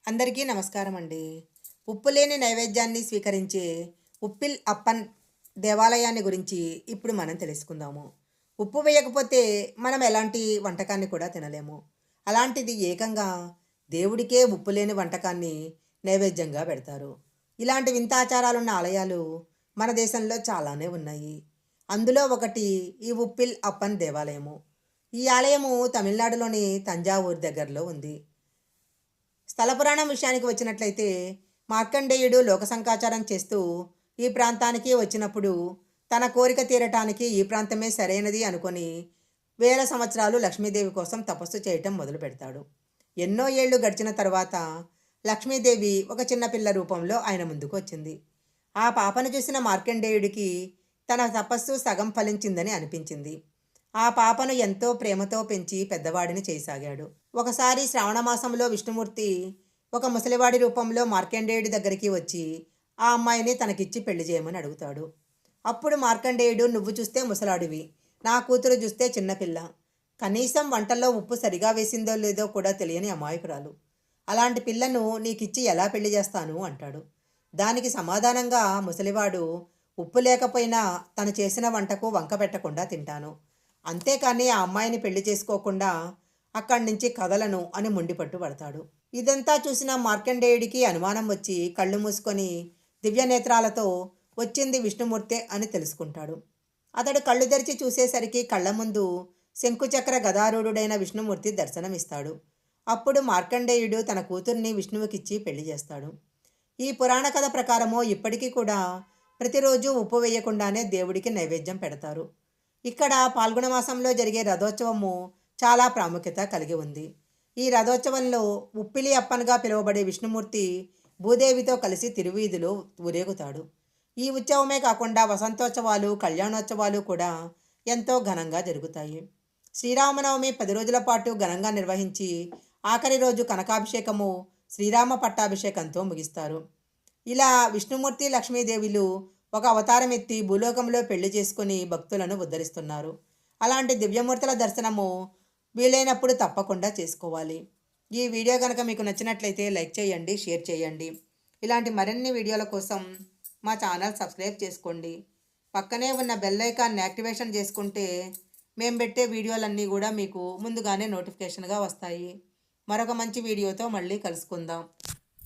అందరికీ నమస్కారం అండి. ఉప్పు లేని నైవేద్యాన్ని స్వీకరించే ఉప్పిల్ అప్పన్ దేవాలయాన్ని గురించి ఇప్పుడు మనం తెలుసుకుందాము. ఉప్పు వేయకపోతే మనం ఎలాంటి వంటకాన్ని కూడా తినలేము. అలాంటిది ఏకంగా దేవుడికే ఉప్పు లేని వంటకాన్ని నైవేద్యంగా పెడతారు. ఇలాంటి వింత ఆచారాలున్న ఆలయాలు మన దేశంలో చాలానే ఉన్నాయి. అందులో ఒకటి ఈ ఉప్పిల్ అప్పన్ దేవాలయము. ఈ ఆలయము తమిళనాడులోని తంజావూరు దగ్గరలో ఉంది. స్థల పురాణం విషయానికి వచ్చినట్లయితే మార్కండేయుడు లోక సంకాచారం చేస్తూ ఈ ప్రాంతానికి వచ్చినప్పుడు తన కోరిక తీరటానికి ఈ ప్రాంతమే సరైనది అనుకొని వేల సంవత్సరాలు లక్ష్మీదేవి కోసం తపస్సు చేయటం మొదలు పెడతాడు. ఎన్నో ఏళ్లు గడిచిన తర్వాత లక్ష్మీదేవి ఒక చిన్నపిల్ల రూపంలో ఆయన ముందుకు వచ్చింది. ఆ పాపను చూసిన మార్కండేయుడికి తన తపస్సు సగం ఫలించిందని అనిపించింది. ఆ పాపను ఎంతో ప్రేమతో పెంచి పెద్దవాడిని చేయసాగాడు. ఒకసారి శ్రావణమాసంలో విష్ణుమూర్తి ఒక ముసలివాడి రూపంలో మార్కండేయుడి దగ్గరికి వచ్చి ఆ అమ్మాయిని తనకిచ్చి పెళ్లి చేయమని అడుగుతాడు. అప్పుడు మార్కండేయుడు, నువ్వు చూస్తే ముసలాడివి, నా కూతురు చూస్తే చిన్నపిల్ల, కనీసం వంటల్లో ఉప్పు సరిగా వేసిందో లేదో కూడా తెలియని అమాయకురాలు, అలాంటి పిల్లను నీకిచ్చి ఎలా పెళ్లి చేస్తాను అంటాడు. దానికి సమాధానంగా ముసలివాడు, ఉప్పు లేకపోయినా తను చేసిన వంటకు వంక పెట్టకుండా తింటాను, అంతేకాని ఆ అమ్మాయిని పెళ్లి చేసుకోకుండా అక్కడి నుంచి కదలను అని మొండిపట్టు పడతాడు. ఇదంతా చూసిన మార్కండేయుడికి అనుమానం వచ్చి కళ్ళు మూసుకొని దివ్యనేత్రాలతో వచ్చింది విష్ణుమూర్తే అని తెలుసుకుంటాడు. అతడు కళ్ళు తెరిచి చూసేసరికి కళ్ళ ముందు శంకుచక్ర గదారూఢుడైన విష్ణుమూర్తి దర్శనమిస్తాడు. అప్పుడు మార్కండేయుడు తన కూతుర్ని విష్ణువుకిచ్చి పెళ్లి చేస్తాడు. ఈ పురాణ కథ ప్రకారము ఇప్పటికీ కూడా ప్రతిరోజు ఉప్పు వేయకుండానే దేవుడికి నైవేద్యం పెడతారు. ఇక్కడ పాల్గొన మాసంలో జరిగే రథోత్సవము చాలా ప్రాముఖ్యత కలిగి ఉంది. ఈ రథోత్సవంలో ఉప్పిలి అప్పన్గా పిలువబడే విష్ణుమూర్తి భూదేవితో కలిసి తిరువీధిలో ఊరేగుతాడు. ఈ ఉత్సవమే కాకుండా వసంతోత్సవాలు, కళ్యాణోత్సవాలు కూడా ఎంతో ఘనంగా జరుగుతాయి. శ్రీరామనవమి 10 రోజుల పాటు ఘనంగా నిర్వహించి ఆఖరి రోజు కనకాభిషేకము, శ్రీరామ పట్టాభిషేకంతో ముగిస్తారు. ఇలా విష్ణుమూర్తి, లక్ష్మీదేవిలు ఒక అవతారం ఎత్తి భూలోకంలో పెళ్లి చేసుకుని భక్తులను ఉద్ధరిస్తున్నారు. అలాంటి దివ్యమూర్తుల దర్శనము వీలైనప్పుడు తప్పకుండా చేసుకోవాలి. ఈ వీడియో కనుక మీకు నచ్చినట్లయితే లైక్ చేయండి, షేర్ చేయండి. ఇలాంటి మరిన్ని వీడియోల కోసం మా ఛానల్ సబ్స్క్రైబ్ చేసుకోండి. పక్కనే ఉన్న బెల్ ఐకాన్ని యాక్టివేషన్ చేసుకుంటే మేము పెట్టే వీడియోలన్నీ కూడా మీకు ముందుగానే నోటిఫికేషన్గా వస్తాయి. మరొక మంచి వీడియోతో మళ్ళీ కలుసుకుందాం.